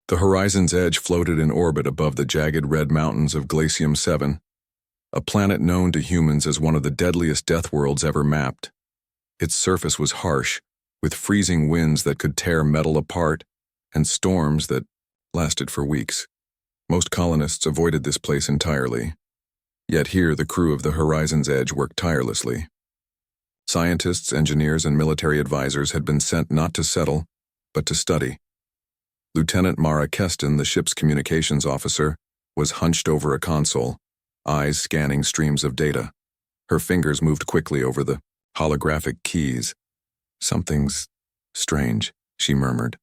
The horizon's edge floated in orbit above the jagged red mountains of Glacium 7, a planet known to humans as one of the deadliest death worlds ever mapped. Its surface was harsh, with freezing winds that could tear metal apart and storms that lasted for weeks. Most colonists avoided this place entirely. Yet here the crew of the horizon's edge worked tirelessly. Scientists, engineers, and military advisors had been sent not to settle, but to study. Lieutenant Mara Keston, the ship's communications officer, was hunched over a console, eyes scanning streams of data. Her fingers moved quickly over the holographic keys. "Something's strange," she murmured.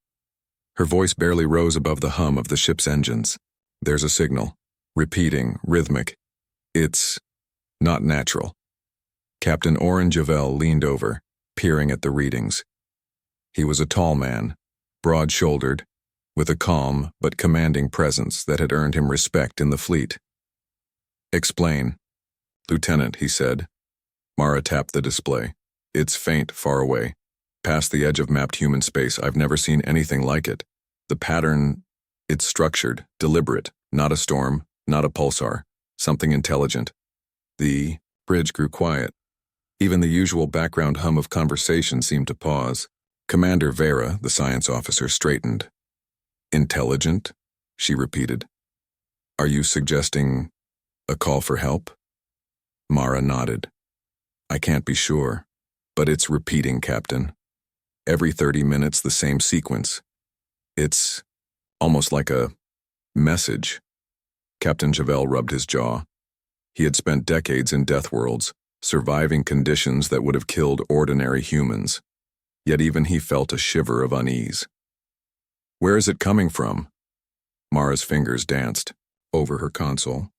Her voice barely rose above the hum of the ship's engines. "There's a signal, repeating, rhythmic. It's not natural." Captain Oren Javel leaned over, peering at the readings. He was a tall man, broad-shouldered, with a calm but commanding presence that had earned him respect in the fleet. "Explain." "Lieutenant," he said. Mara tapped the display. "It's faint, far away. Past the edge of mapped human space, I've never seen anything like it. The pattern, it's structured, deliberate, not a storm, not a pulsar, something intelligent." The bridge grew quiet. Even the usual background hum of conversation seemed to pause. Commander Vera, the science officer, straightened. "Intelligent?" she repeated. "Are you suggesting a call for help?" Mara nodded. "I can't be sure, but it's repeating, Captain. Every 30 minutes, the same sequence. It's almost like a message." Captain Javel rubbed his jaw. He had spent decades in death worlds, surviving conditions that would have killed ordinary humans. Yet even he felt a shiver of unease. "Where is it coming from?" Mara's fingers danced over her console.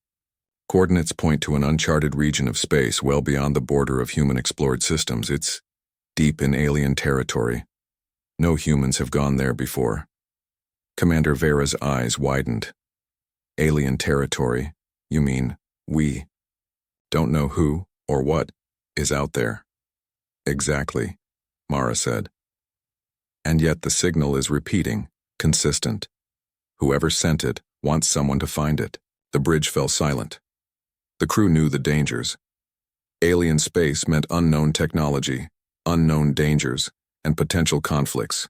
"Coordinates point to an uncharted region of space well beyond the border of human-explored systems. It's deep in alien territory. No humans have gone there before." Commander Vera's eyes widened. "Alien territory? You mean we don't know who or what is out there?" "Exactly," Mara said. "And yet the signal is repeating, consistent. Whoever sent it wants someone to find it." The bridge fell silent. The crew knew the dangers. Alien space meant unknown technology, unknown dangers, and potential conflicts.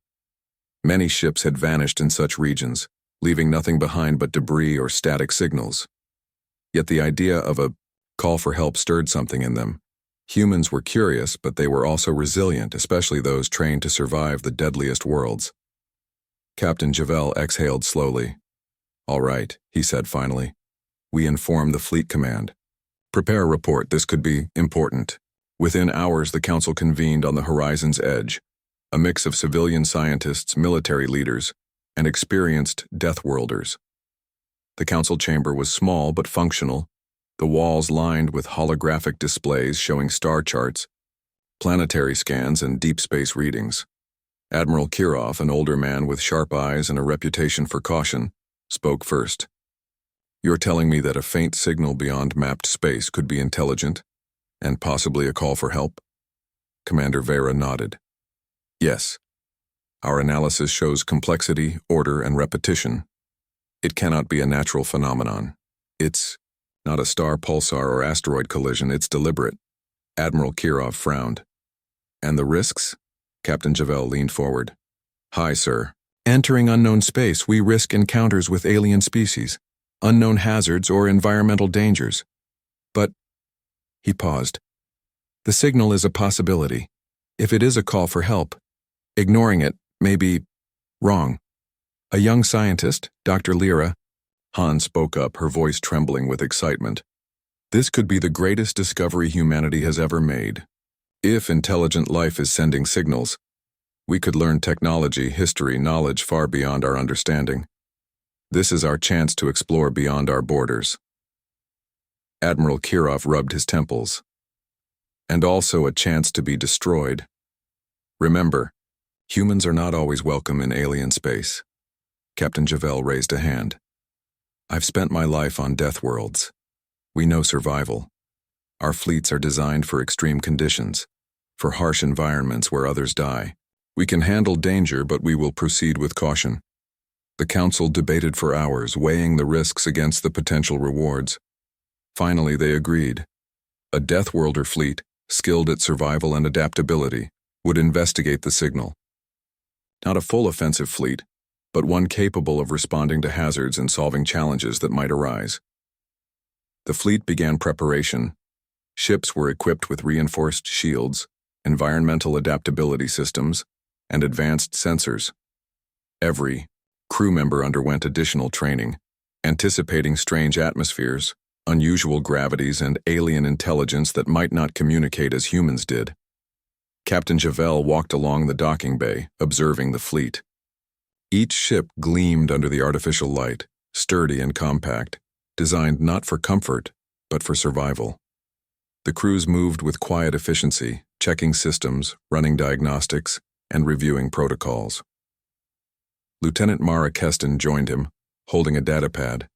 Many ships had vanished in such regions, leaving nothing behind but debris or static signals. Yet the idea of a call for help stirred something in them. Humans were curious, but they were also resilient, especially those trained to survive the deadliest worlds. Captain Javel exhaled slowly. "All right," he said finally. "We inform the fleet command. Prepare a report. This could be important." Within hours, the council convened on the horizon's edge, a mix of civilian scientists, military leaders, and experienced Deathworlders. The council chamber was small but functional, the walls lined with holographic displays showing star charts, planetary scans, and deep space readings. Admiral Kirov, an older man with sharp eyes and a reputation for caution, spoke first. "You're telling me that a faint signal beyond mapped space could be intelligent, and possibly a call for help?" Commander Vera nodded. "Yes. Our analysis shows complexity, order, and repetition. It cannot be a natural phenomenon. It's not a star pulsar or asteroid collision, it's deliberate." Admiral Kirov frowned. "And the risks?" Captain Javel leaned forward. "High, sir. Entering unknown space, we risk encounters with alien species, unknown hazards, or environmental dangers. But," he paused, "the signal is a possibility. If it is a call for help, ignoring it may be wrong." A young scientist, Dr. Lyra, Han spoke up, her voice trembling with excitement. "This could be the greatest discovery humanity has ever made. If intelligent life is sending signals, we could learn technology, history, knowledge far beyond our understanding. This is our chance to explore beyond our borders." Admiral Kirov rubbed his temples. "And also a chance to be destroyed. Remember, humans are not always welcome in alien space." Captain Javel raised a hand. "I've spent my life on death worlds. We know survival. Our fleets are designed for extreme conditions, for harsh environments where others die. We can handle danger, but we will proceed with caution. The council debated for hours, weighing the risks against the potential rewards. Finally, they agreed. A Deathworlder fleet, skilled at survival and adaptability, would investigate the signal. Not a full offensive fleet, but one capable of responding to hazards and solving challenges that might arise. The fleet began preparation. Ships were equipped with reinforced shields, environmental adaptability systems, and advanced sensors. Every crew member underwent additional training, anticipating strange atmospheres, unusual gravities, and alien intelligence that might not communicate as humans did. Captain Javel walked along the docking bay, observing the fleet. Each ship gleamed under the artificial light, sturdy and compact, designed not for comfort, but for survival. The crews moved with quiet efficiency, checking systems, running diagnostics, and reviewing protocols. Lieutenant Mara Keston joined him, holding a datapad.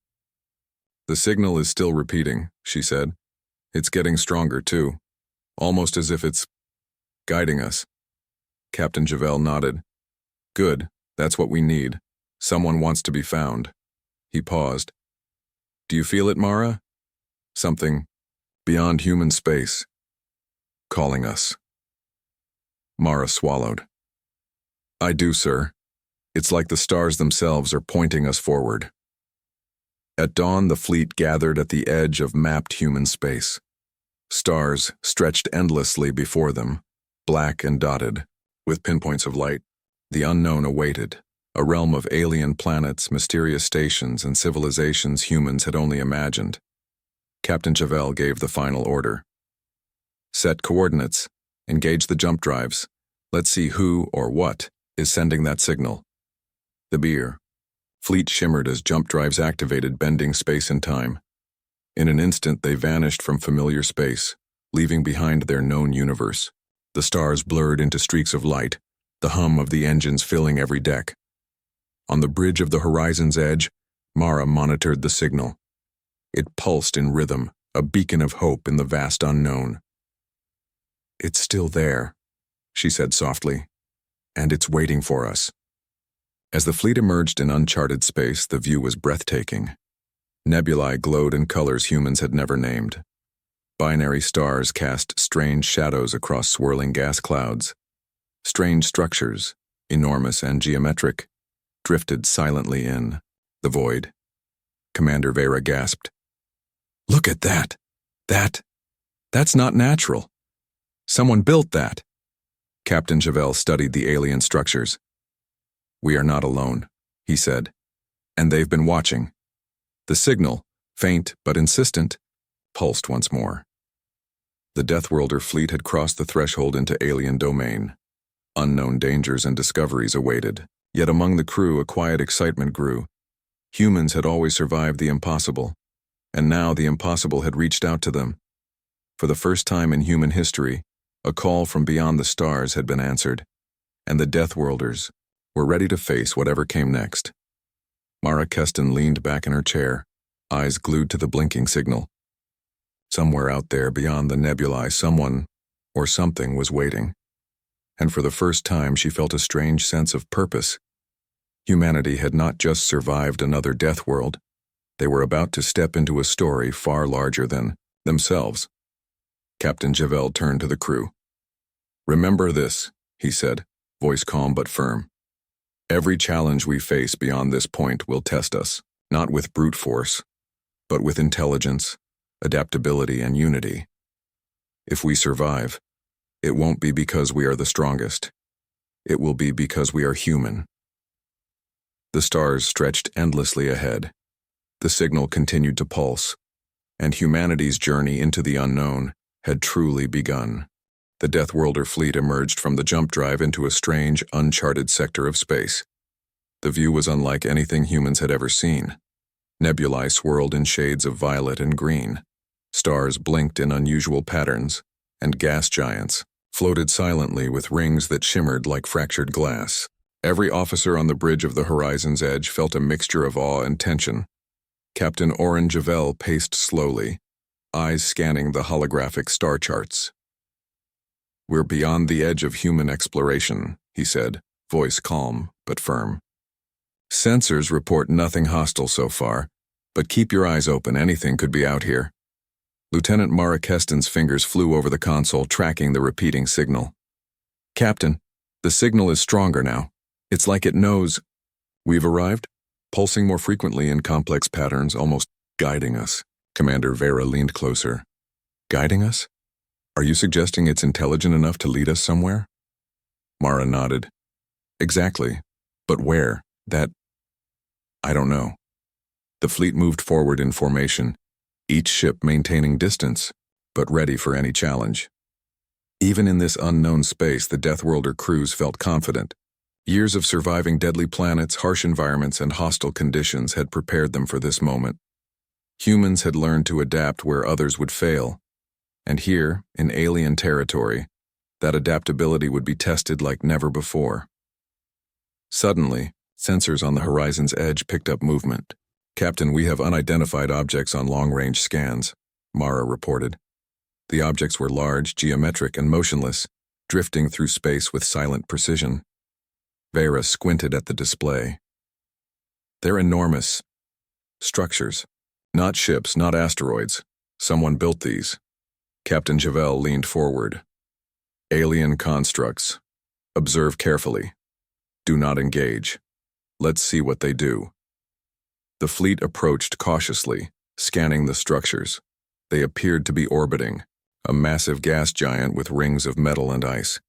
"The signal is still repeating," she said. "It's getting stronger, too, almost as if it's guiding us." Captain Javel nodded. "Good, that's what we need. Someone wants to be found." He paused. "Do you feel it, Mara? Something beyond human space, calling us." Mara swallowed. "I do, sir. It's like the stars themselves are pointing us forward." At dawn, the fleet gathered at the edge of mapped human space. Stars stretched endlessly before them, black and dotted, with pinpoints of light. The unknown awaited, a realm of alien planets, mysterious stations, and civilizations humans had only imagined. Captain Javel gave the final order. "Set coordinates. Engage the jump drives. Let's see who or what is sending that signal." The beer. Fleet shimmered as jump drives activated, bending space and time. In an instant, they vanished from familiar space, leaving behind their known universe. The stars blurred into streaks of light, the hum of the engines filling every deck. On the bridge of the horizon's edge, Mara monitored the signal. It pulsed in rhythm, a beacon of hope in the vast unknown. "It's still there," she said softly, "and it's waiting for us." As the fleet emerged in uncharted space, the view was breathtaking. Nebulae glowed in colors humans had never named. Binary stars cast strange shadows across swirling gas clouds. Strange structures, enormous and geometric, drifted silently in the void. Commander Vera gasped. "Look at that! That's not natural. Someone built that." Captain Javel studied the alien structures. "We are not alone," he said, "and they've been watching." The signal, faint but insistent, pulsed once more. The Deathworlder fleet had crossed the threshold into alien domain. Unknown dangers and discoveries awaited, yet among the crew a quiet excitement grew. Humans had always survived the impossible, and now the impossible had reached out to them. For the first time in human history, a call from beyond the stars had been answered, and the Deathworlders were ready to face whatever came next. Mara Keston leaned back in her chair, eyes glued to the blinking signal. Somewhere out there beyond the nebulae, someone or something was waiting. And for the first time, she felt a strange sense of purpose. Humanity had not just survived another death world. They were about to step into a story far larger than themselves. Captain Javel turned to the crew. "Remember this," he said, voice calm but firm. "Every challenge we face beyond this point will test us, not with brute force, but with intelligence, adaptability, and unity. If we survive, it won't be because we are the strongest. It will be because we are human." The stars stretched endlessly ahead. The signal continued to pulse, and humanity's journey into the unknown had truly begun. The Deathworlder fleet emerged from the jump drive into a strange, uncharted sector of space. The view was unlike anything humans had ever seen. Nebulae swirled in shades of violet and green. Stars blinked in unusual patterns, and gas giants floated silently with rings that shimmered like fractured glass. Every officer on the bridge of the horizon's edge felt a mixture of awe and tension. Captain Oren Javel paced slowly, eyes scanning the holographic star charts. "We're beyond the edge of human exploration," he said, voice calm but firm. Sensors report nothing hostile so far, but keep your eyes open, anything could be out here. Lieutenant Mara Keston's fingers flew over the console, tracking the repeating signal. Captain, the signal is stronger now. It's like it knows. We've arrived, pulsing more frequently in complex patterns, almost guiding us. Commander Vera leaned closer. Guiding us? Are you suggesting it's intelligent enough to lead us somewhere? Mara nodded. Exactly. But where? I don't know. The fleet moved forward in formation, each ship maintaining distance, but ready for any challenge. Even in this unknown space, the Deathworlder crews felt confident. Years of surviving deadly planets, harsh environments, and hostile conditions had prepared them for this moment. Humans had learned to adapt where others would fail, and here, in alien territory, that adaptability would be tested like never before. Suddenly, sensors on the horizon's edge picked up movement. Captain, we have unidentified objects on long-range scans, Mara reported. The objects were large, geometric, and motionless, drifting through space with silent precision. Vera squinted at the display. They're enormous structures. Not ships, not asteroids. Someone built these. Captain Javel leaned forward. Alien constructs. Observe carefully. Do not engage. Let's see what they do. The fleet approached cautiously, scanning the structures. They appeared to be orbiting, a massive gas giant with rings of metal and ice.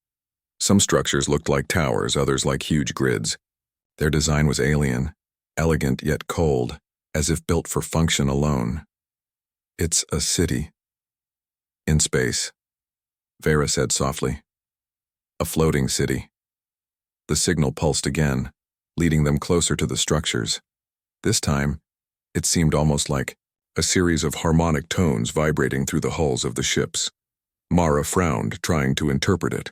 Some structures looked like towers, others like huge grids. Their design was alien, elegant yet cold, as if built for function alone. It's a city. In space, Vera said softly. A floating city. The signal pulsed again, leading them closer to the structures. This time, it seemed almost like a series of harmonic tones vibrating through the hulls of the ships. Mara frowned, trying to interpret it.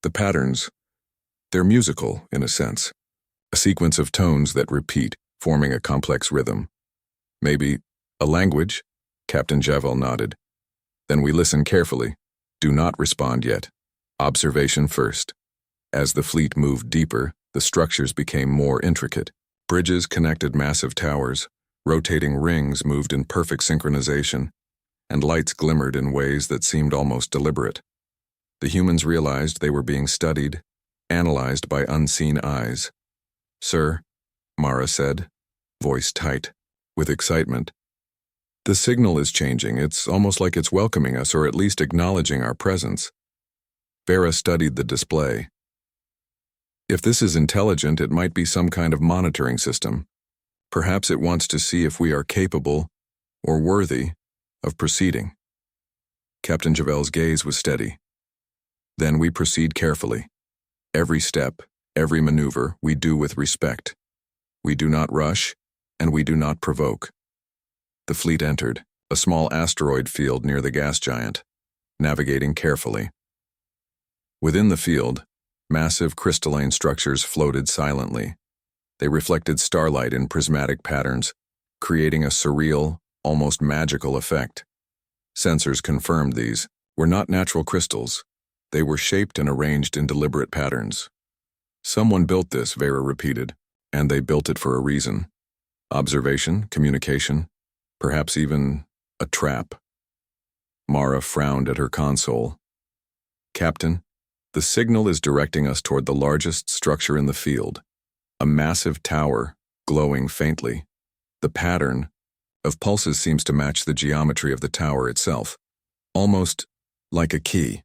The patterns, they're musical, in a sense. A sequence of tones that repeat, forming a complex rhythm. Maybe a language? Captain Javel nodded. Then we listen carefully. Do not respond yet. Observation first. As the fleet moved deeper, the structures became more intricate. Bridges connected massive towers, rotating rings moved in perfect synchronization, and lights glimmered in ways that seemed almost deliberate. The humans realized they were being studied, analyzed by unseen eyes. Sir, Mara said, voice tight, with excitement. The signal is changing. It's almost like it's welcoming us, or at least acknowledging our presence. Vera studied the display. If this is intelligent, it might be some kind of monitoring system. Perhaps it wants to see if we are capable or worthy of proceeding. Captain Javel's gaze was steady. Then we proceed carefully. Every step, every maneuver, we do with respect. We do not rush, and we do not provoke. The fleet entered, a small asteroid field near the gas giant, navigating carefully. Within the field, massive crystalline structures floated silently. They reflected starlight in prismatic patterns, creating a surreal, almost magical effect. Sensors confirmed these were not natural crystals. They were shaped and arranged in deliberate patterns. Someone built this, Vera repeated, and they built it for a reason. Observation, communication, perhaps even a trap. Mara frowned at her console. Captain, the signal is directing us toward the largest structure in the field, a massive tower, glowing faintly. The pattern of pulses seems to match the geometry of the tower itself, almost like a key.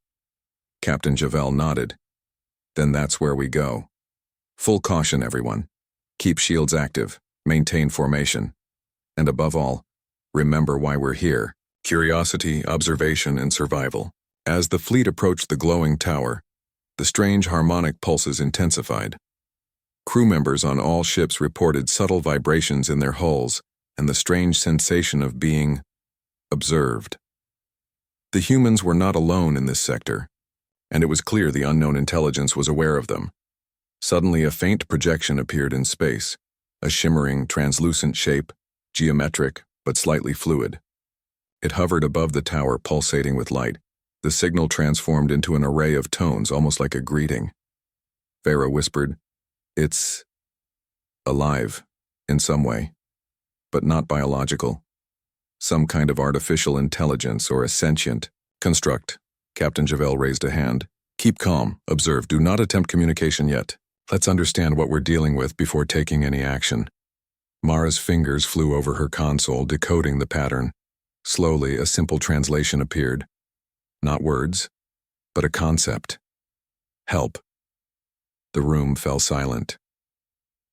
Captain Javel nodded. Then that's where we go. Full caution, everyone. Keep shields active, maintain formation, and above all, remember why we're here. Curiosity, observation, and survival. As the fleet approached the glowing tower, the strange harmonic pulses intensified. Crew members on all ships reported subtle vibrations in their hulls and the strange sensation of being observed. The humans were not alone in this sector, and it was clear the unknown intelligence was aware of them. Suddenly, a faint projection appeared in space, a shimmering, translucent shape, geometric but slightly fluid. It hovered above the tower, pulsating with light. The signal transformed into an array of tones, almost like a greeting. Vera whispered, "It's Alive, in some way, but not biological. Some kind of artificial intelligence or a sentient construct. Captain Javel raised a hand. Keep calm, observe, do not attempt communication yet. Let's understand what we're dealing with before taking any action. Mara's fingers flew over her console, decoding the pattern. Slowly, a simple translation appeared. Not words, but a concept. Help. The room fell silent.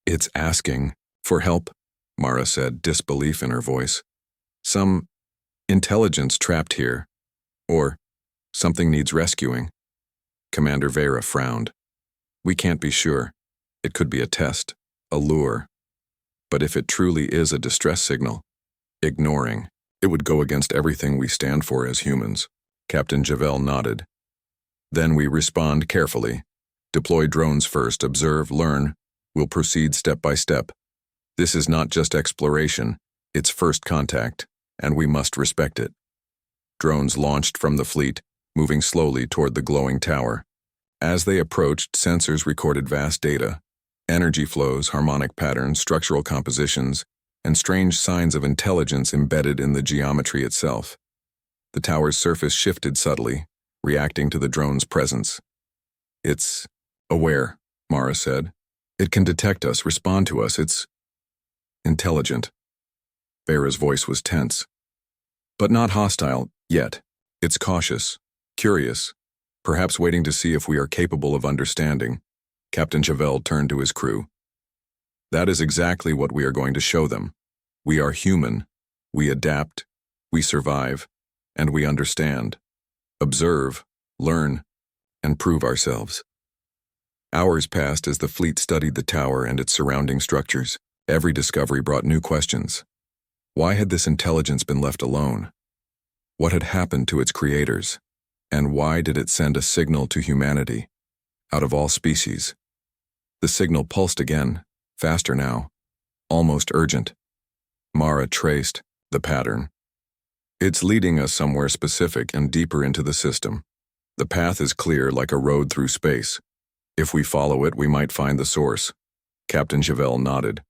It's asking for help, Mara said, disbelief in her voice. Some intelligence trapped here, or something needs rescuing. Commander Vera frowned. We can't be sure. It could be a test, a lure. But if it truly is a distress signal, ignoring, it would go against everything we stand for as humans. Captain Javel nodded. Then we respond carefully. Deploy drones first, observe, learn. We'll proceed step by step. This is not just exploration, it's first contact, and we must respect it. Drones launched from the fleet, moving slowly toward the glowing tower. As they approached, sensors recorded vast data, energy flows, harmonic patterns, structural compositions, and strange signs of intelligence embedded in the geometry itself. The tower's surface shifted subtly, reacting to the drone's presence. It's aware, Mara said. It can detect us, respond to us. It's intelligent. Vera's voice was tense. But not hostile, yet. It's cautious, curious, perhaps waiting to see if we are capable of understanding. Captain Javel turned to his crew. That is exactly what we are going to show them. We are human. We adapt. We survive. And we understand. Observe, learn, and prove ourselves. Hours passed as the fleet studied the tower and its surrounding structures. Every discovery brought new questions. Why had this intelligence been left alone? What had happened to its creators? And why did it send a signal to humanity, out of all species? The signal pulsed again, faster now, almost urgent. Mara traced the pattern. It's leading us somewhere specific and deeper into the system. The path is clear like a road through space. If we follow it, we might find the source. Captain Javel nodded.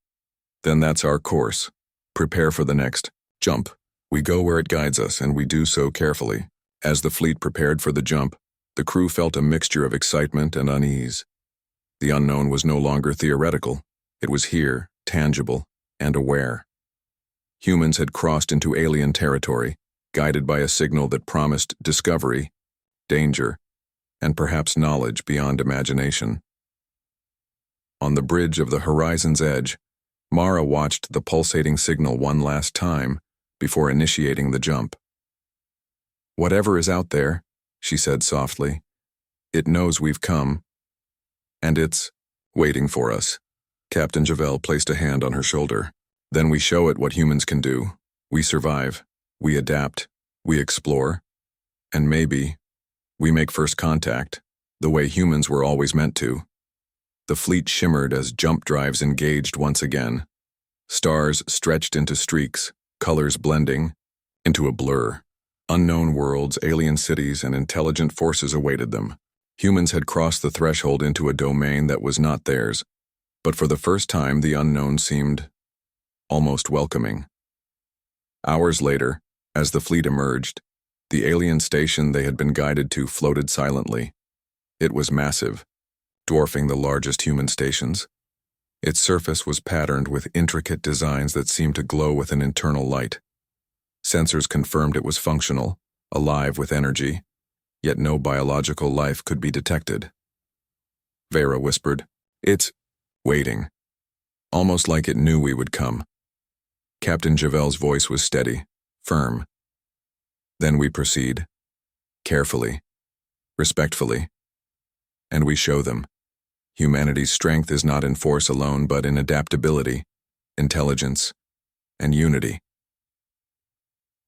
Then that's our course. Prepare for the next jump. We go where it guides us, and we do so carefully. As the fleet prepared for the jump, the crew felt a mixture of excitement and unease. The unknown was no longer theoretical. It was here, tangible, and aware. Humans had crossed into alien territory, guided by a signal that promised discovery, danger, and perhaps knowledge beyond imagination. On the bridge of the horizon's edge, Mara watched the pulsating signal one last time before initiating the jump. Whatever is out there, she said softly, it knows we've come, and it's waiting for us. Captain Javel placed a hand on her shoulder. Then we show it what humans can do. We survive, we adapt, we explore, and maybe we make first contact, the way humans were always meant to. The fleet shimmered as jump drives engaged once again. Stars stretched into streaks, colors blending into a blur. Unknown worlds, alien cities, and intelligent forces awaited them. Humans had crossed the threshold into a domain that was not theirs, but for the first time the unknown seemed almost welcoming. Hours later, as the fleet emerged, the alien station they had been guided to floated silently. It was massive, dwarfing the largest human stations. Its surface was patterned with intricate designs that seemed to glow with an internal light. Sensors confirmed it was functional, alive with energy, yet no biological life could be detected. Vera whispered, "It's waiting," almost like it knew we would come. Captain Javel's voice was steady, firm. Then we proceed, carefully, respectfully, and we show them. Humanity's strength is not in force alone, but in adaptability, intelligence, and unity.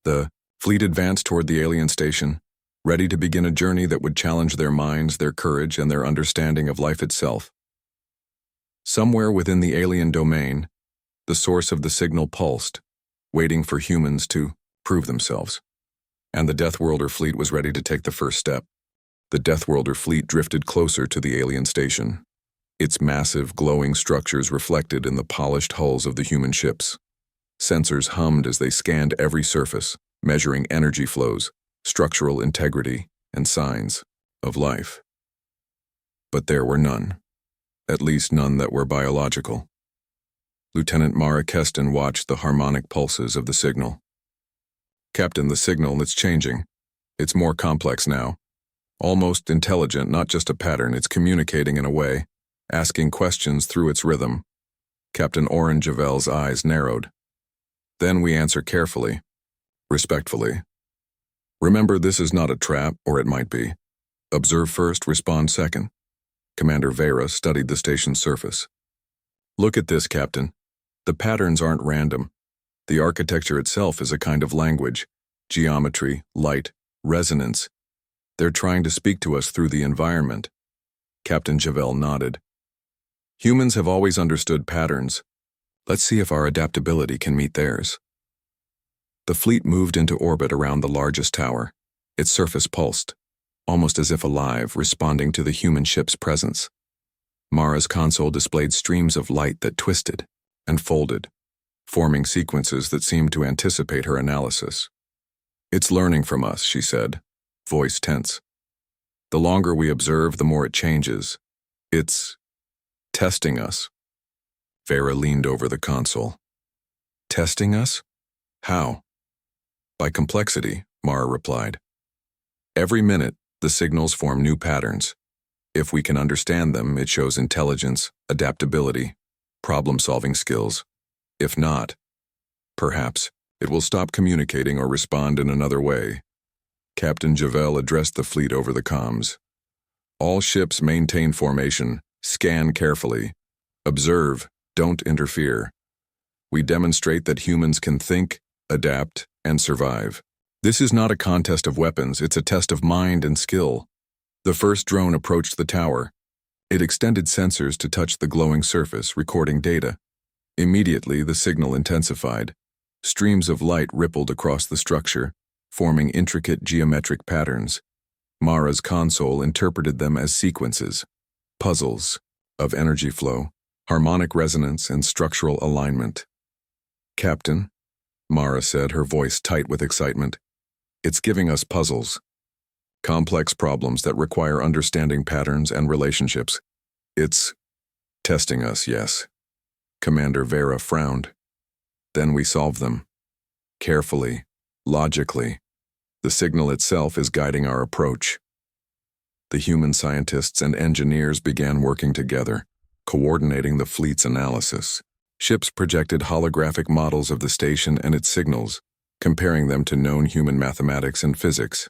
The fleet advanced toward the alien station, ready to begin a journey that would challenge their minds, their courage, and their understanding of life itself. Somewhere within the alien domain, the source of the signal pulsed, waiting for humans to prove themselves. And the Deathworlder fleet was ready to take the first step. The Deathworlder fleet drifted closer to the alien station. its massive, glowing structures reflected in the polished hulls of the human ships. Sensors hummed as they scanned every surface, measuring energy flows, structural integrity, and signs of life. But there were none. At least none that were biological. Lieutenant Mara Keston watched the harmonic pulses of the signal. "Captain, the signal, it's changing. It's more complex now. Almost intelligent, not just a pattern, it's communicating in a way, asking questions through its rhythm." Captain Oren Javel's eyes narrowed. "Then we answer carefully, respectfully. Remember, this is not a trap, or it might be. Observe first, respond second." Commander Vera studied the station's surface. "Look at this, Captain. The patterns aren't random. The architecture itself is a kind of language. Geometry, light, resonance. They're trying to speak to us through the environment." Captain Javel nodded. "Humans have always understood patterns. Let's see if our adaptability can meet theirs." The fleet moved into orbit around the largest tower. Its surface pulsed, almost as if alive, responding to the human ship's presence. Mara's console displayed streams of light that twisted and folded, forming sequences that seemed to anticipate her analysis. "It's learning from us," she said, voice tense. "The longer we observe, the more it changes. It's testing us." Vera leaned over the console. "Testing us? How?" "By complexity," Mara replied. "Every minute, the signals form new patterns. If we can understand them, it shows intelligence, adaptability, problem-solving skills. If not, perhaps, it will stop communicating or respond in another way." Captain Javel addressed the fleet over the comms. "All ships maintain formation, scan carefully, observe, don't interfere. We demonstrate that humans can think, adapt, and survive. This is not a contest of weapons, it's a test of mind and skill." The first drone approached the tower. It extended sensors to touch the glowing surface, recording data. Immediately, the signal intensified. Streams of light rippled across the structure, forming intricate geometric patterns. Mara's console interpreted them as sequences, puzzles, of energy flow, harmonic resonance, and structural alignment. "Captain," Mara said, her voice tight with excitement, "it's giving us puzzles. Complex problems that require understanding patterns and relationships. It's testing us, yes." Commander Vera frowned. "Then we solve them. Carefully, logically. The signal itself is guiding our approach." The human scientists and engineers began working together, coordinating the fleet's analysis. Ships projected holographic models of the station and its signals, comparing them to known human mathematics and physics.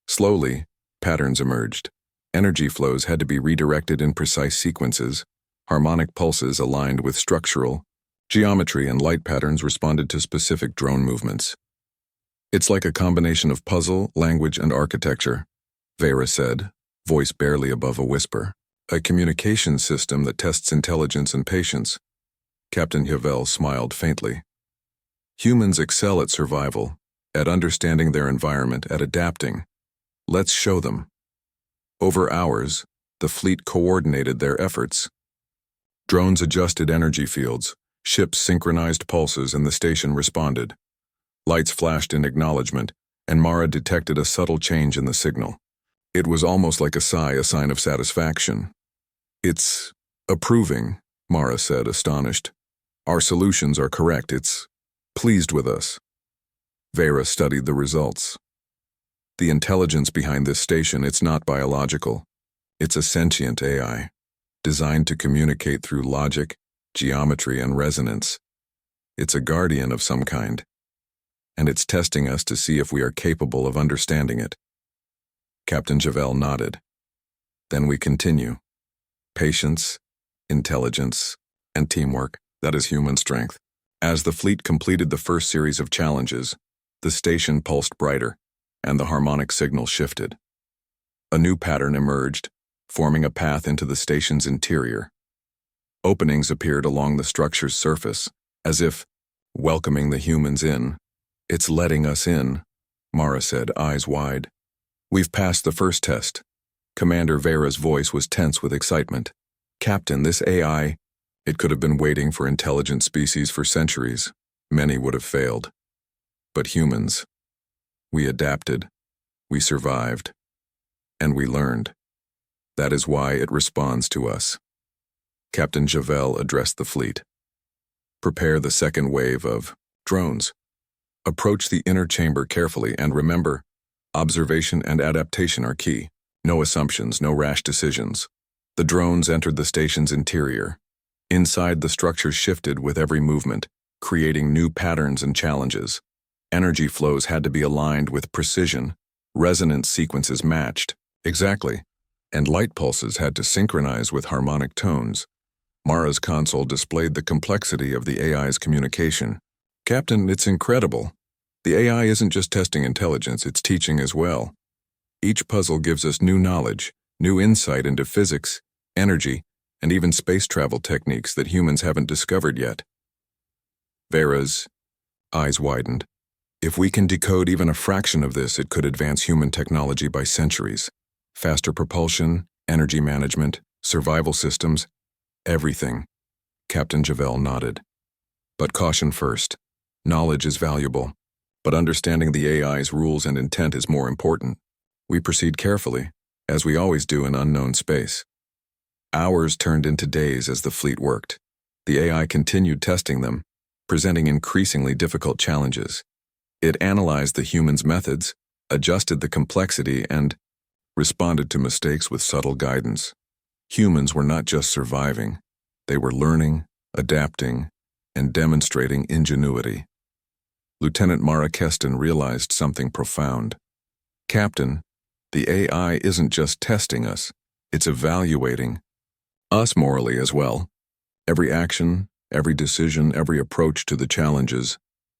Slowly, patterns emerged. Energy flows had to be redirected in precise sequences. Harmonic pulses aligned with structural, geometry, and light patterns responded to specific drone movements. "It's like a combination of puzzle, language, and architecture," Vera said, voice barely above a whisper. "A communication system that tests intelligence and patience." Captain Javel smiled faintly. "Humans excel at survival, at understanding their environment, at adapting. Let's show them." Over hours, the fleet coordinated their efforts. Drones adjusted energy fields, ships synchronized pulses, and the station responded. Lights flashed in acknowledgement, and Mara detected a subtle change in the signal. It was almost like a sigh, a sign of satisfaction. "It's approving," Mara said, astonished. "Our solutions are correct. It's pleased with us." Vera studied the results. "The intelligence behind this station, it's not biological. It's a sentient AI, designed to communicate through logic, geometry, and resonance. It's a guardian of some kind, and it's testing us to see if we are capable of understanding it." Captain Javel nodded. "Then we continue. Patience, intelligence, and teamwork, that is human strength." As the fleet completed the first series of challenges, the station pulsed brighter, and the harmonic signal shifted. A new pattern emerged, forming a path into the station's interior. Openings appeared along the structure's surface, as if welcoming the humans in. "It's letting us in," Mara said, eyes wide. "We've passed the first test." Commander Vera's voice was tense with excitement. Captain, this AI, it could have been waiting for intelligent species for centuries. Many would have failed. But humans, we adapted, we survived, and we learned. That is why it responds to us. Captain Javel addressed the fleet. Prepare the second wave of drones. Approach the inner chamber carefully and remember, observation and adaptation are key. No assumptions, no rash decisions. The drones entered the station's interior. Inside, the structure shifted with every movement, creating new patterns and challenges. Energy flows had to be aligned with precision, resonance sequences matched, exactly, and light pulses had to synchronize with harmonic tones. Mara's console displayed the complexity of the AI's communication. Captain, it's incredible. The AI isn't just testing intelligence, it's teaching as well. Each puzzle gives us new knowledge, new insight into physics, energy, and even space travel techniques that humans haven't discovered yet. Vera's eyes widened. If we can decode even a fraction of this, it could advance human technology by centuries. Faster propulsion, energy management, survival systems, everything. Captain Javel nodded. But caution first. Knowledge is valuable, but understanding the AI's rules and intent is more important. We proceed carefully, as we always do in unknown space. Hours turned into days as the fleet worked. The AI continued testing them, presenting increasingly difficult challenges. It analyzed the humans' methods, adjusted the complexity, and responded to mistakes with subtle guidance. Humans were not just surviving, they were learning, adapting, and demonstrating ingenuity. Lieutenant Mara Keston realized something profound. Captain, the AI isn't just testing us, it's evaluating us morally as well. Every action, every decision, every approach to the challenges,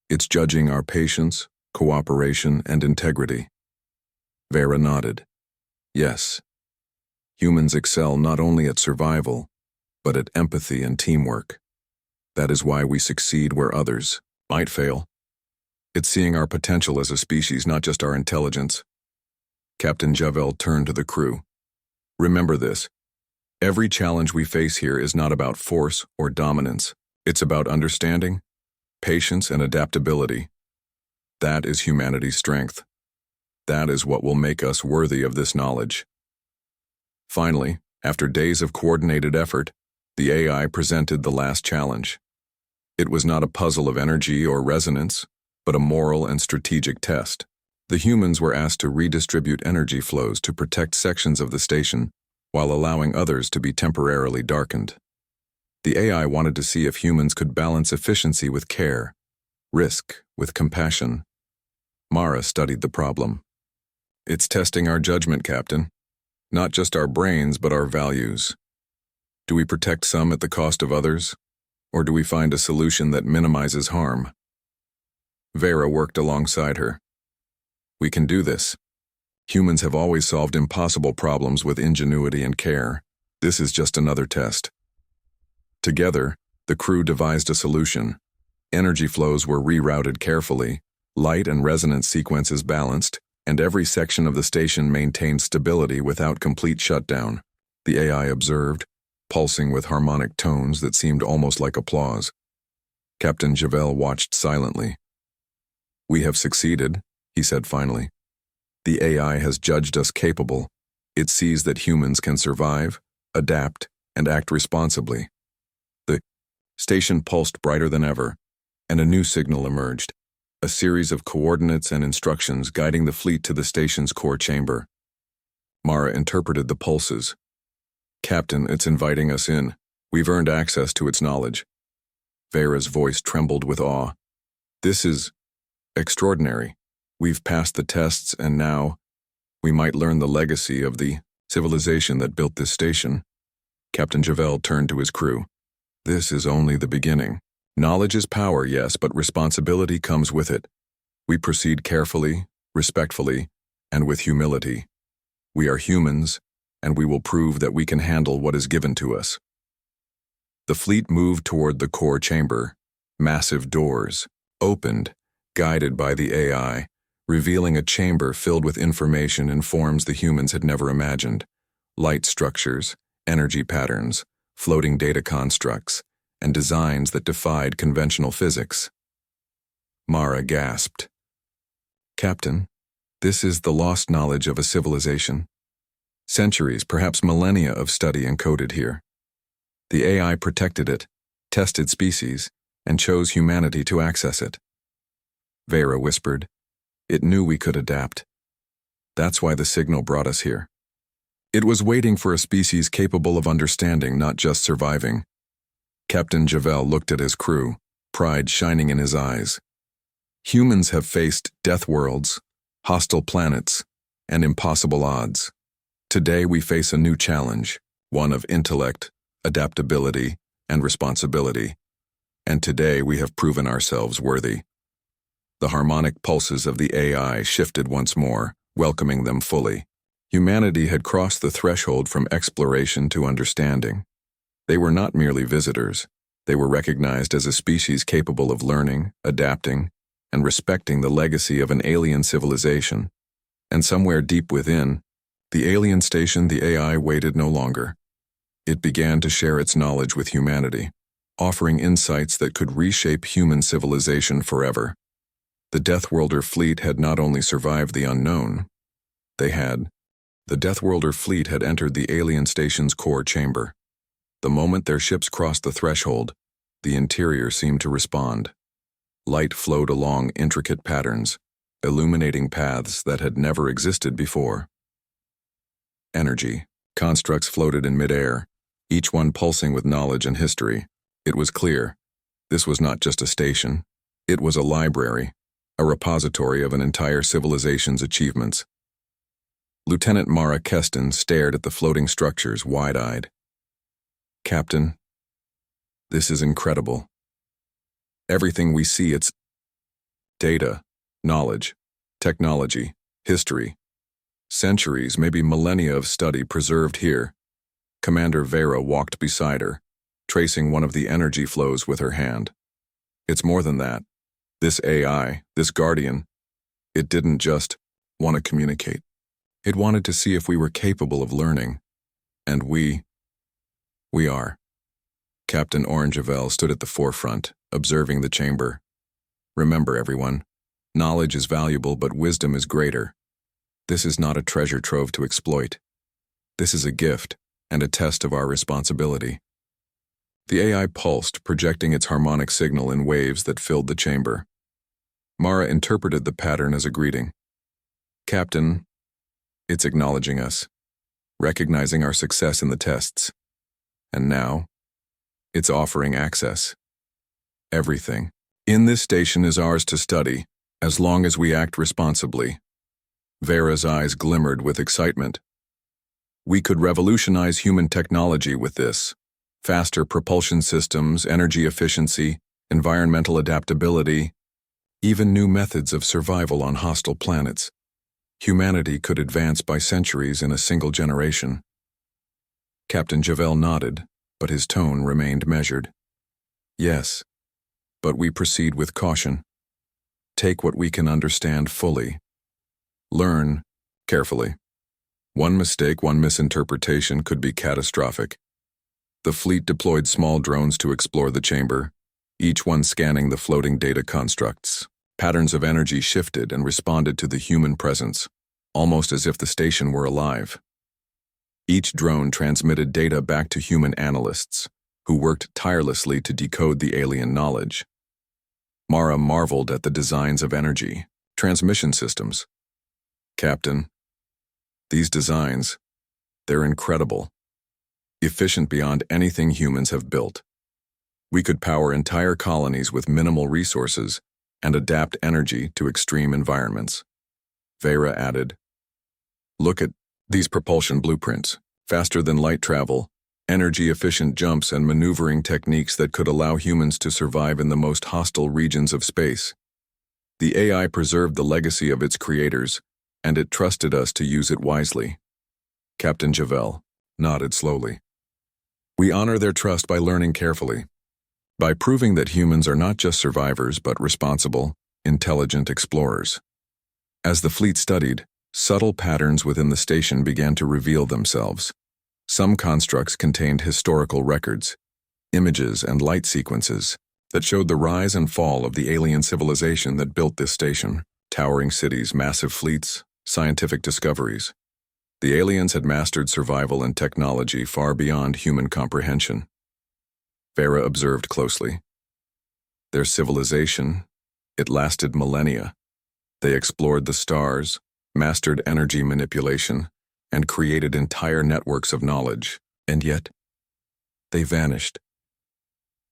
it's judging our patience, cooperation, and integrity. Vera nodded. Yes. Humans excel not only at survival, but at empathy and teamwork. That is why we succeed where others might fail. It's seeing our potential as a species, not just our intelligence. Captain Javel turned to the crew. Remember this. Every challenge we face here is not about force or dominance. It's about understanding, patience, and adaptability. That is humanity's strength. That is what will make us worthy of this knowledge. Finally, after days of coordinated effort, the AI presented the last challenge. It was not a puzzle of energy or resonance, but a moral and strategic test. The humans were asked to redistribute energy flows to protect sections of the station while allowing others to be temporarily darkened. The AI wanted to see if humans could balance efficiency with care, risk with compassion. Mara studied the problem. It's testing our judgment, Captain. Not just our brains, but our values. Do we protect some at the cost of others? Or do we find a solution that minimizes harm? Vera worked alongside her. We can do this. Humans have always solved impossible problems with ingenuity and care. This is just another test. Together, the crew devised a solution. Energy flows were rerouted carefully, light and resonance sequences balanced, and every section of the station maintained stability without complete shutdown. The AI observed, pulsing with harmonic tones that seemed almost like applause. Captain Javel watched silently. We have succeeded, he said finally. The AI has judged us capable. It sees that humans can survive, adapt, and act responsibly. The station pulsed brighter than ever, and a new signal emerged, a series of coordinates and instructions guiding the fleet to the station's core chamber. Mara interpreted the pulses. Captain, it's inviting us in. We've earned access to its knowledge. Vera's voice trembled with awe. This is extraordinary. We've passed the tests and now we might learn the legacy of the civilization that built this station. Captain Javel turned to his crew. This is only the beginning. Knowledge is power, yes, but responsibility comes with it. We proceed carefully, respectfully, and with humility. We are humans, and we will prove that we can handle what is given to us. The fleet moved toward the core chamber. Massive doors opened, guided by the AI, revealing a chamber filled with information in forms the humans had never imagined. Light structures, energy patterns, floating data constructs, and designs that defied conventional physics. Mara gasped. "Captain, this is the lost knowledge of a civilization. Centuries, perhaps millennia of study encoded here. The AI protected it, tested species, and chose humanity to access it." Vera whispered. "It knew we could adapt. That's why the signal brought us here. It was waiting for a species capable of understanding, not just surviving." Captain Javel looked at his crew, pride shining in his eyes. Humans have faced death worlds, hostile planets, and impossible odds. Today we face a new challenge, one of intellect, adaptability, and responsibility. And today we have proven ourselves worthy. The harmonic pulses of the AI shifted once more, welcoming them fully. Humanity had crossed the threshold from exploration to understanding. They were not merely visitors. They were recognized as a species capable of learning, adapting, and respecting the legacy of an alien civilization. And somewhere deep within, the alien station, the AI waited no longer. It began to share its knowledge with humanity, offering insights that could reshape human civilization forever. The Deathworlder fleet had not only survived the unknown, the Deathworlder fleet had entered the alien station's core chamber. The moment their ships crossed the threshold, the interior seemed to respond. Light flowed along intricate patterns, illuminating paths that had never existed before. Energy. Constructs floated in midair, each one pulsing with knowledge and history. It was clear. This was not just a station. It was a library, a repository of an entire civilization's achievements. Lieutenant Mara Keston stared at the floating structures wide-eyed. "Captain, this is incredible. Everything we see, it's data, knowledge, technology, history. Centuries, maybe millennia of study preserved here." Commander Vera walked beside her, tracing one of the energy flows with her hand. "It's more than that. This AI, this guardian, it didn't just want to communicate. It wanted to see if we were capable of learning. And we are." Captain Orangevelle stood at the forefront, observing the chamber. "Remember, everyone, knowledge is valuable, but wisdom is greater. This is not a treasure trove to exploit. This is a gift and a test of our responsibility." The AI pulsed, projecting its harmonic signal in waves that filled the chamber. Mara interpreted the pattern as a greeting. "Captain, it's acknowledging us, recognizing our success in the tests. And now, it's offering access. Everything in this station is ours to study, as long as we act responsibly." Vera's eyes glimmered with excitement. "We could revolutionize human technology with this. Faster propulsion systems, energy efficiency, environmental adaptability, even new methods of survival on hostile planets. Humanity could advance by centuries in a single generation." Captain Javel nodded, but his tone remained measured. "Yes, but we proceed with caution. Take what we can understand fully. Learn carefully. One mistake, one misinterpretation could be catastrophic." The fleet deployed small drones to explore the chamber, each one scanning the floating data constructs. Patterns of energy shifted and responded to the human presence, almost as if the station were alive. Each drone transmitted data back to human analysts, who worked tirelessly to decode the alien knowledge. Mara marveled at the designs of energy, transmission systems. "Captain, these designs, they're incredible. Efficient beyond anything humans have built. We could power entire colonies with minimal resources and adapt energy to extreme environments." Vera added, "Look at these propulsion blueprints, faster than light travel, energy-efficient jumps and maneuvering techniques that could allow humans to survive in the most hostile regions of space. The AI preserved the legacy of its creators, and it trusted us to use it wisely." Captain Javel nodded slowly. "We honor their trust by learning carefully, by proving that humans are not just survivors but responsible, intelligent explorers." As the fleet studied, subtle patterns within the station began to reveal themselves. Some constructs contained historical records, images and light sequences that showed the rise and fall of the alien civilization that built this station. Towering cities, massive fleets, scientific discoveries. The aliens had mastered survival and technology far beyond human comprehension. Vera observed closely. Their civilization, it lasted millennia. They explored the stars, mastered energy manipulation, and created entire networks of knowledge, and yet, they vanished.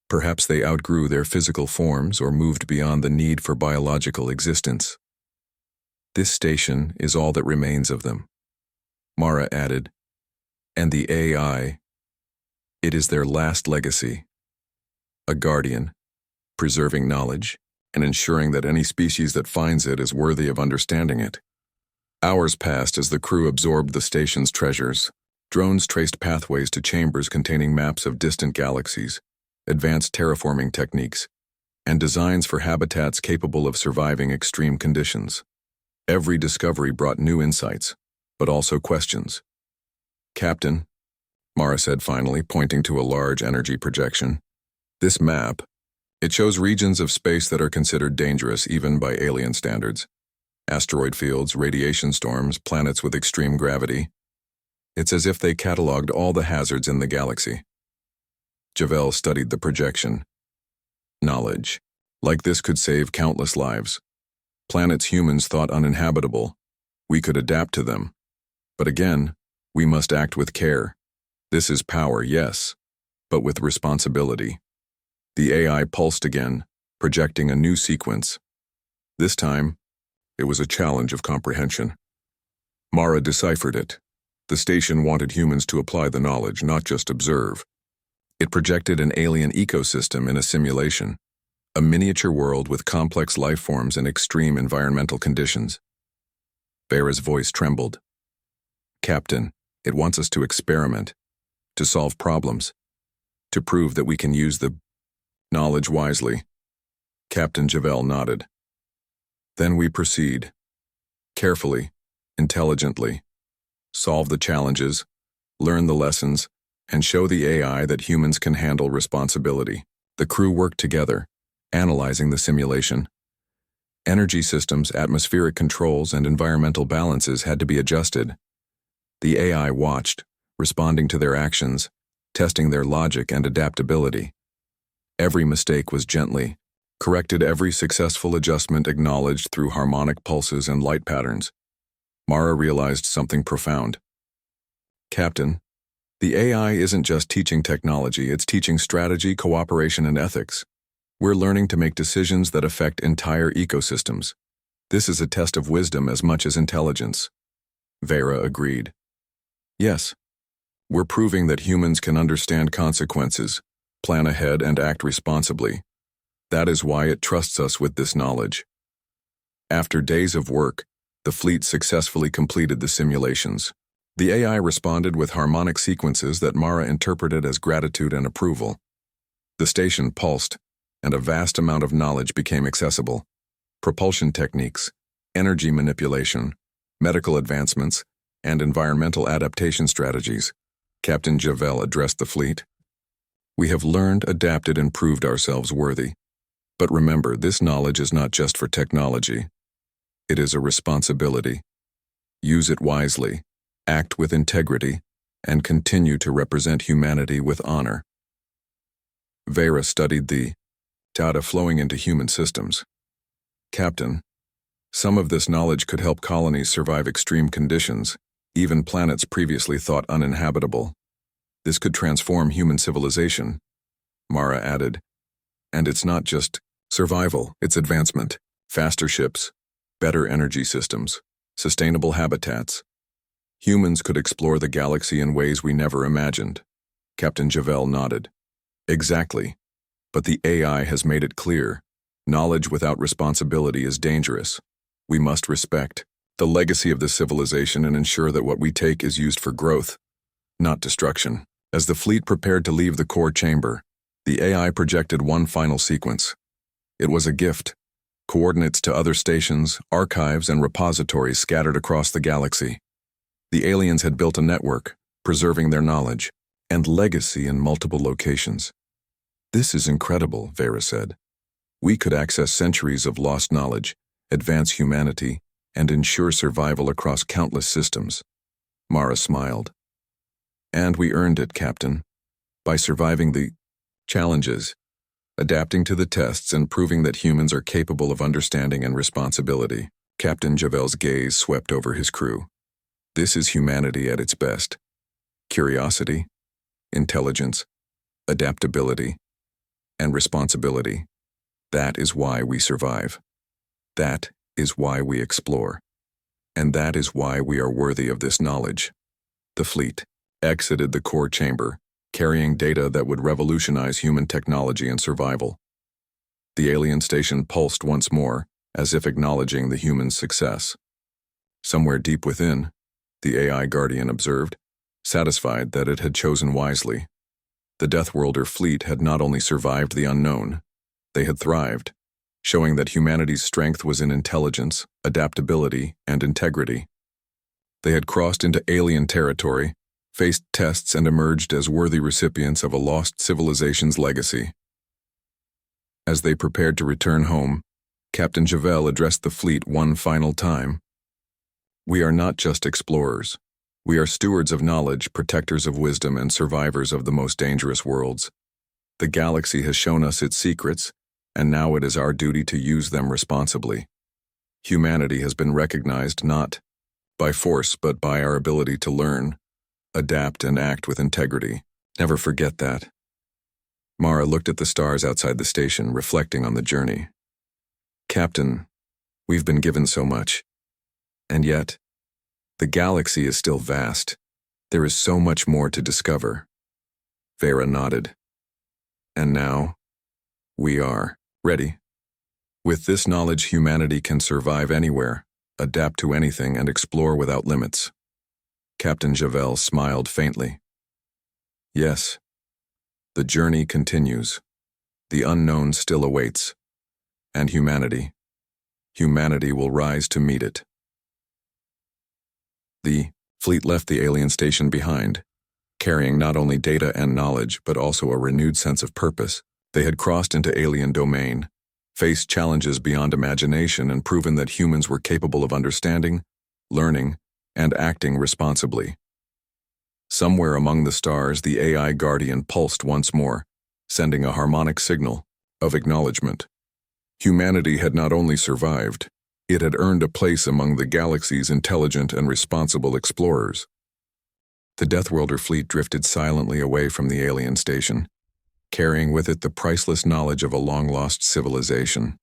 Perhaps they outgrew their physical forms or moved beyond the need for biological existence. This station is all that remains of them, Mara added, and the AI, it is their last legacy. A guardian, preserving knowledge and ensuring that any species that finds it is worthy of understanding it. Hours passed as the crew absorbed the station's treasures. Drones traced pathways to chambers containing maps of distant galaxies, advanced terraforming techniques, and designs for habitats capable of surviving extreme conditions. Every discovery brought new insights, but also questions. Captain, Mara said finally, pointing to a large energy projection. This map, it shows regions of space that are considered dangerous even by alien standards. Asteroid fields, radiation storms, planets with extreme gravity. It's as if they cataloged all the hazards in the galaxy. Javel studied the projection. Knowledge, like this, could save countless lives. Planets humans thought uninhabitable. We could adapt to them. But again, we must act with care. This is power, yes, but with responsibility. The AI pulsed again, projecting a new sequence. This time, it was a challenge of comprehension. Mara deciphered it. The station wanted humans to apply the knowledge, not just observe. It projected an alien ecosystem in a simulation, a miniature world with complex life forms and extreme environmental conditions. Vera's voice trembled. Captain, it wants us to experiment, to solve problems, to prove that we can use the knowledge wisely. Captain Javel nodded. Then we proceed. Carefully, intelligently. Solve the challenges, learn the lessons, and show the AI that humans can handle responsibility. The crew worked together, analyzing the simulation. Energy systems, atmospheric controls, and environmental balances had to be adjusted. The AI watched, responding to their actions, testing their logic and adaptability. Every mistake was gently corrected, every successful adjustment acknowledged through harmonic pulses and light patterns. Mara realized something profound. Captain, the AI isn't just teaching technology, it's teaching strategy, cooperation, and ethics. We're learning to make decisions that affect entire ecosystems. This is a test of wisdom as much as intelligence. Vera agreed. Yes, we're proving that humans can understand consequences, plan ahead, and act responsibly. That is why it trusts us with this knowledge. After days of work, the fleet successfully completed the simulations. The AI responded with harmonic sequences that Mara interpreted as gratitude and approval. The station pulsed, and a vast amount of knowledge became accessible. Propulsion techniques, energy manipulation, medical advancements, and environmental adaptation strategies. Captain Javel addressed the fleet. We have learned, adapted, and proved ourselves worthy. But remember, this knowledge is not just for technology. It is a responsibility. Use it wisely, act with integrity, and continue to represent humanity with honor. Vera studied the data flowing into human systems. Captain, some of this knowledge could help colonies survive extreme conditions, even planets previously thought uninhabitable. This could transform human civilization, Mara added. And it's not just survival, it's advancement. Faster ships, better energy systems, sustainable habitats. Humans could explore the galaxy in ways we never imagined. Captain Javel nodded. Exactly. But the AI has made it clear. Knowledge without responsibility is dangerous. We must respect the legacy of this civilization and ensure that what we take is used for growth, not destruction. As the fleet prepared to leave the core chamber, the AI projected one final sequence. It was a gift. Coordinates to other stations, archives, and repositories scattered across the galaxy. The aliens had built a network, preserving their knowledge and legacy in multiple locations. "This is incredible," Vera said. "We could access centuries of lost knowledge, advance humanity, and ensure survival across countless systems." Mara smiled. "And we earned it, Captain, by surviving the challenges, adapting to the tests, and proving that humans are capable of understanding and responsibility." Captain Javel's gaze swept over his crew. "This is humanity at its best. Curiosity, intelligence, adaptability, and responsibility. That is why we survive. That is why we explore. And that is why we are worthy of this knowledge." The fleet exited the core chamber, carrying data that would revolutionize human technology and survival. The alien station pulsed once more, as if acknowledging the human's success. Somewhere deep within, the AI Guardian observed, satisfied that it had chosen wisely. The Deathworlder fleet had not only survived the unknown, they had thrived, showing that humanity's strength was in intelligence, adaptability, and integrity. They had crossed into alien territory, faced tests, and emerged as worthy recipients of a lost civilization's legacy. As they prepared to return home, Captain Javel addressed the fleet one final time. "We are not just explorers. We are stewards of knowledge, protectors of wisdom, and survivors of the most dangerous worlds. The galaxy has shown us its secrets, and now it is our duty to use them responsibly. Humanity has been recognized not by force but by our ability to learn, adapt, and act with integrity. Never forget that." Mara looked at the stars outside the station, reflecting on the journey. "Captain, we've been given so much. And yet, the galaxy is still vast. There is so much more to discover." Vera nodded. "And now, we are ready. With this knowledge, humanity can survive anywhere, adapt to anything, and explore without limits." Captain Javel smiled faintly. "Yes, the journey continues. The unknown still awaits. And humanity will rise to meet it." The fleet left the alien station behind, carrying not only data and knowledge, but also a renewed sense of purpose. They had crossed into alien domain, faced challenges beyond imagination, and proven that humans were capable of understanding, learning, and acting responsibly. Somewhere among the stars, the AI Guardian pulsed once more, sending a harmonic signal of acknowledgement. Humanity had not only survived, it had earned a place among the galaxy's intelligent and responsible explorers. The Deathworlder fleet drifted silently away from the alien station, carrying with it the priceless knowledge of a long-lost civilization.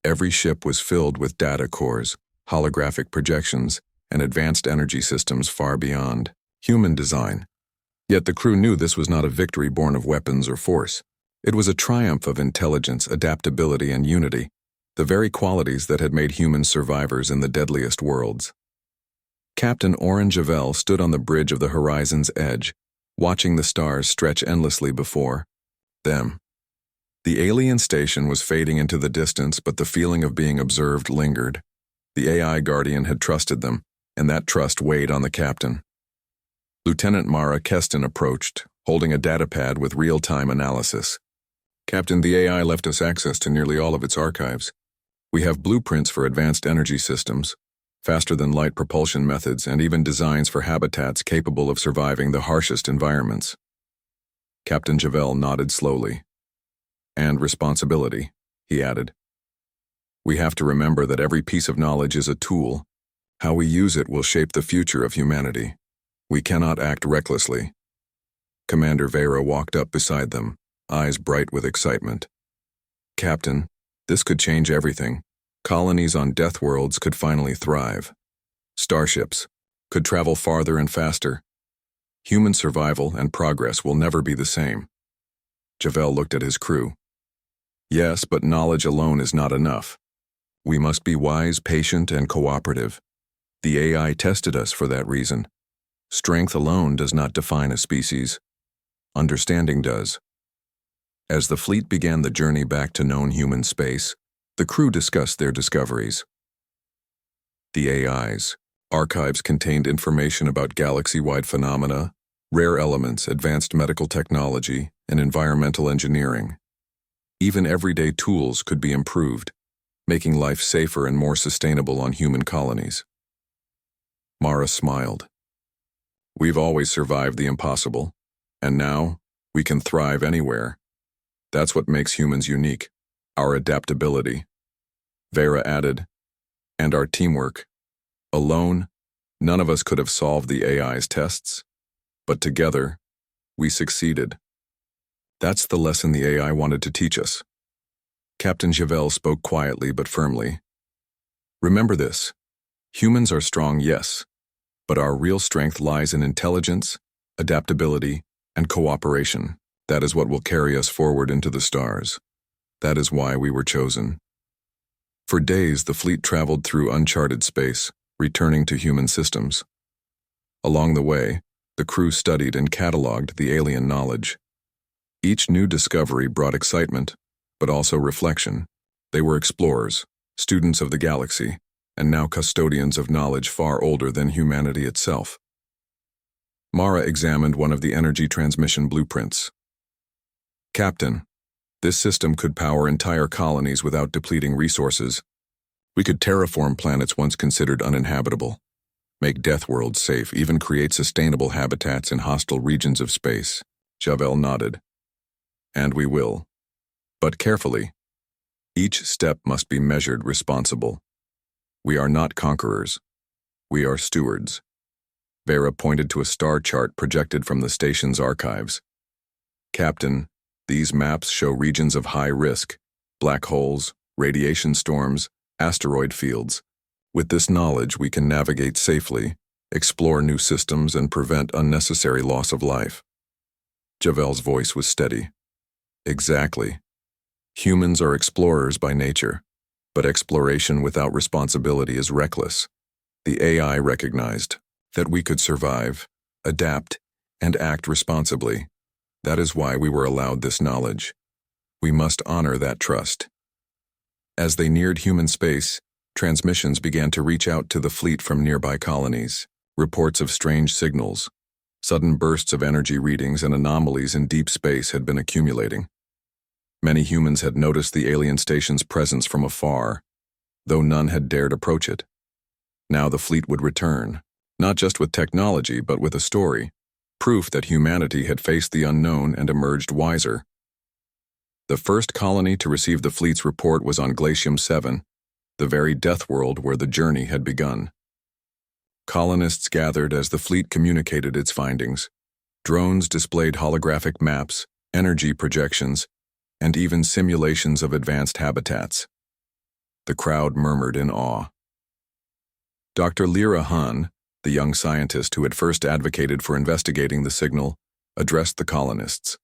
Every ship was filled with data cores, holographic projections, and advanced energy systems far beyond human design. Yet the crew knew this was not a victory born of weapons or force. It was a triumph of intelligence, adaptability, and unity, the very qualities that had made humans survivors in the deadliest worlds. Captain Oren Javel stood on the bridge of the horizon's edge, watching the stars stretch endlessly before them. The alien station was fading into the distance, but the feeling of being observed lingered. The AI Guardian had trusted them, and that trust weighed on the captain. Lieutenant Mara Keston approached, holding a datapad with real-time analysis. "Captain, the AI left us access to nearly all of its archives. We have blueprints for advanced energy systems, faster-than-light propulsion methods, and even designs for habitats capable of surviving the harshest environments." Captain Javel nodded slowly. "And responsibility," he added. "We have to remember that every piece of knowledge is a tool. How we use it will shape the future of humanity. We cannot act recklessly." Commander Vera walked up beside them, eyes bright with excitement. "Captain, this could change everything. Colonies on death worlds could finally thrive. Starships could travel farther and faster. Human survival and progress will never be the same." Javel looked at his crew. "Yes, but knowledge alone is not enough. We must be wise, patient, and cooperative. The AI tested us for that reason. Strength alone does not define a species. Understanding does." As the fleet began the journey back to known human space, the crew discussed their discoveries. The AIs, Archives contained information about galaxy-wide phenomena, rare elements, advanced medical technology, and environmental engineering. Even everyday tools could be improved, making life safer and more sustainable on human colonies. Mara smiled. We've always survived the impossible, and now we can thrive anywhere. That's what makes humans unique, our adaptability. Vera added, and our teamwork. Alone, none of us could have solved the AI's tests, but together, we succeeded. That's the lesson the AI wanted to teach us. Captain Javel spoke quietly but firmly. Remember this. Humans are strong, yes, but our real strength lies in intelligence, adaptability, and cooperation. That is what will carry us forward into the stars. That is why we were chosen. For days, the fleet traveled through uncharted space, returning to human systems. Along the way, the crew studied and cataloged the alien knowledge. Each new discovery brought excitement, but also reflection. They were explorers, students of the galaxy, and now custodians of knowledge far older than humanity itself. Mara examined one of the energy transmission blueprints. Captain, this system could power entire colonies without depleting resources. We could terraform planets once considered uninhabitable, make Deathworlds safe, even create sustainable habitats in hostile regions of space. Javel nodded. And we will. But carefully. Each step must be measured responsible. We are not conquerors. We are stewards. Vera pointed to a star chart projected from the station's archives. Captain, these maps show regions of high risk, black holes, radiation storms, asteroid fields. With this knowledge, we can navigate safely, explore new systems, and prevent unnecessary loss of life. Javel's voice was steady. Exactly. Humans are explorers by nature, but exploration without responsibility is reckless. The AI recognized that we could survive, adapt, and act responsibly. That is why we were allowed this knowledge. We must honor that trust. As they neared human space, transmissions began to reach out to the fleet from nearby colonies. Reports of strange signals, sudden bursts of energy readings, and anomalies in deep space had been accumulating. Many humans had noticed the alien station's presence from afar, though none had dared approach it. Now the fleet would return, not just with technology, but with a story, proof that humanity had faced the unknown and emerged wiser. The first colony to receive the fleet's report was on Glacium 7, the very death world where the journey had begun. Colonists gathered as the fleet communicated its findings. Drones displayed holographic maps, energy projections, and even simulations of advanced habitats. The crowd murmured in awe. Dr. Lyra Hahn, the young scientist who had first advocated for investigating the signal, addressed the colonists.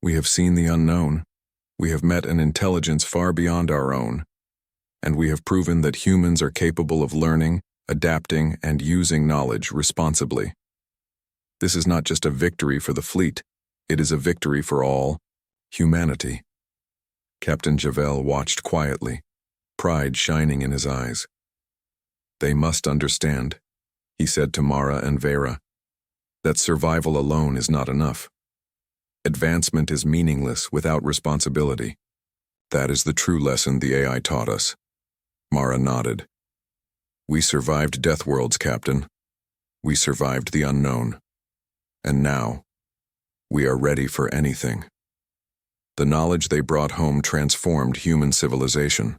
We have seen the unknown. We have met an intelligence far beyond our own. And we have proven that humans are capable of learning, adapting, and using knowledge responsibly. This is not just a victory for the fleet. It is a victory for all humanity. Captain Javel watched quietly, pride shining in his eyes. They must understand, he said to Mara and Vera, that survival alone is not enough. Advancement is meaningless without responsibility. That is the true lesson the AI taught us. Mara nodded. We survived Deathworlds, Captain. We survived the unknown. And now, we are ready for anything. The knowledge they brought home transformed human civilization.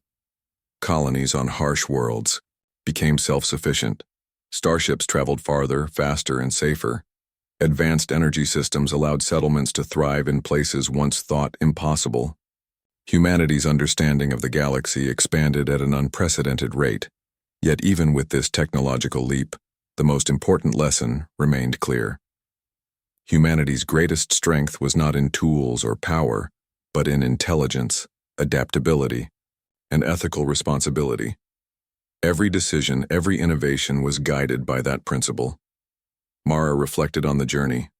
Colonies on harsh worlds became self-sufficient. Starships traveled farther, faster, and safer. Advanced energy systems allowed settlements to thrive in places once thought impossible. Humanity's understanding of the galaxy expanded at an unprecedented rate. Yet even with this technological leap, the most important lesson remained clear. Humanity's greatest strength was not in tools or power, but in intelligence, adaptability, and ethical responsibility. Every decision, every innovation was guided by that principle. Mara reflected on the journey.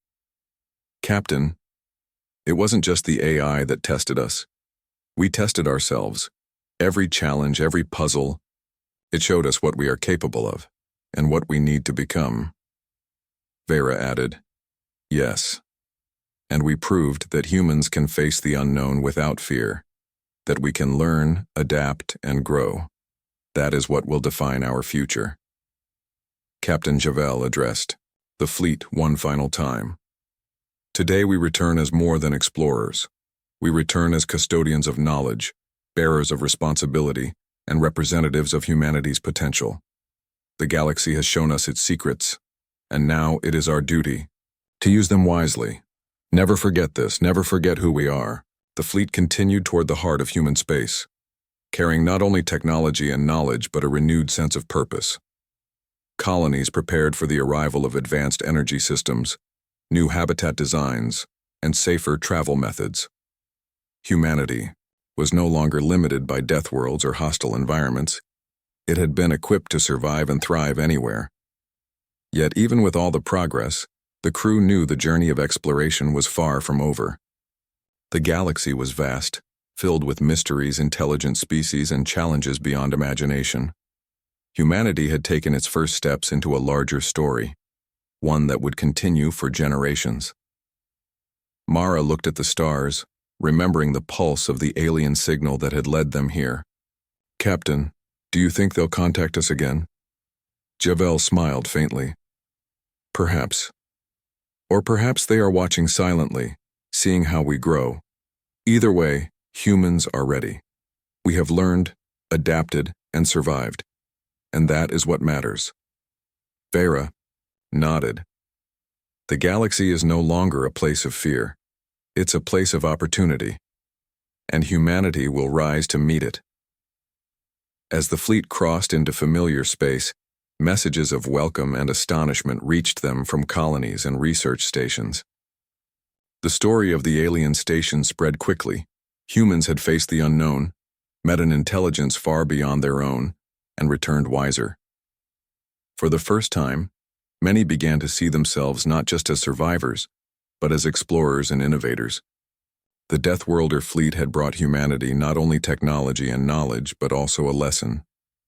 Captain, it wasn't just the AI that tested us. We tested ourselves. Every challenge, every puzzle, it showed us what we are capable of. and what we need to become. Vera added, yes. And we proved that humans can face the unknown without fear, that we can learn, adapt, and grow. That is what will define our future. Captain Javel addressed the fleet one final time. Today we return as more than explorers. We return as custodians of knowledge, bearers of responsibility, and representatives of humanity's potential. The galaxy has shown us its secrets, and now it is our duty to use them wisely. Never forget this, never forget who we are. The fleet continued toward the heart of human space, carrying not only technology and knowledge but a renewed sense of purpose. Colonies prepared for the arrival of advanced energy systems, new habitat designs, and safer travel methods. Humanity was no longer limited by death worlds or hostile environments. It had been equipped to survive and thrive anywhere. Yet even with all the progress, the crew knew the journey of exploration was far from over. The galaxy was vast, filled with mysteries, intelligent species, and challenges beyond imagination. Humanity had taken its first steps into a larger story, one that would continue for generations. Mara looked at the stars, remembering the pulse of the alien signal that had led them here. Captain, do you think they'll contact us again? Javel smiled faintly. Perhaps. Or perhaps they are watching silently, seeing how we grow. Either way, humans are ready. We have learned, adapted, and survived. And that is what matters. Vera nodded. The galaxy is no longer a place of fear. It's a place of opportunity. And humanity will rise to meet it. As the fleet crossed into familiar space, messages of welcome and astonishment reached them from colonies and research stations. The story of the alien station spread quickly. Humans had faced the unknown, met an intelligence far beyond their own, and returned wiser. For the first time, many began to see themselves not just as survivors, but as explorers and innovators. The Deathworlder fleet had brought humanity not only technology and knowledge, but also a lesson.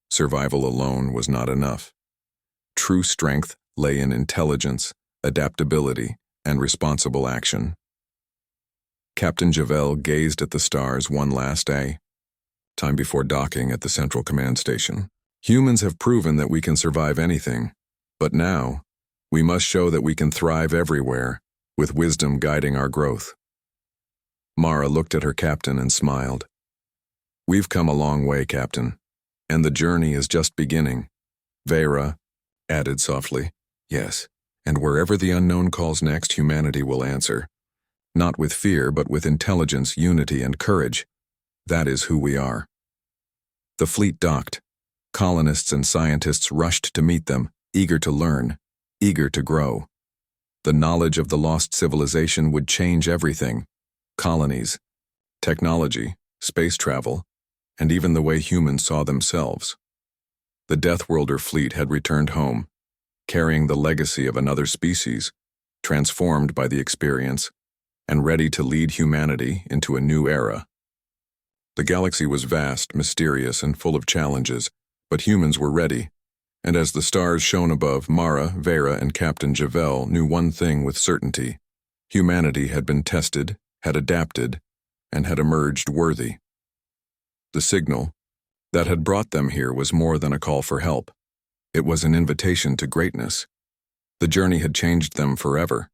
Survival alone was not enough. True strength lay in intelligence, adaptability, and responsible action. Captain Javel gazed at the stars one last day, time before docking at the Central Command Station. Humans have proven that we can survive anything, but now, we must show that we can thrive everywhere, with wisdom guiding our growth. Mara looked at her captain and smiled. We've come a long way, Captain, and the journey is just beginning. Vera added softly, yes, and wherever the unknown calls next, humanity will answer. Not with fear, but with intelligence, unity, and courage. That is who we are. The fleet docked. Colonists and scientists rushed to meet them, eager to learn, eager to grow. The knowledge of the lost civilization would change everything. Colonies, technology, space travel, and even the way humans saw themselves. The Deathworlder fleet had returned home, carrying the legacy of another species, transformed by the experience, and ready to lead humanity into a new era. The galaxy was vast, mysterious, and full of challenges, but humans were ready, and as the stars shone above, Mara, Vera, and Captain Javel knew one thing with certainty. Humanity had been tested, had adapted, and had emerged worthy. The signal that had brought them here was more than a call for help. It was an invitation to greatness. The journey had changed them forever.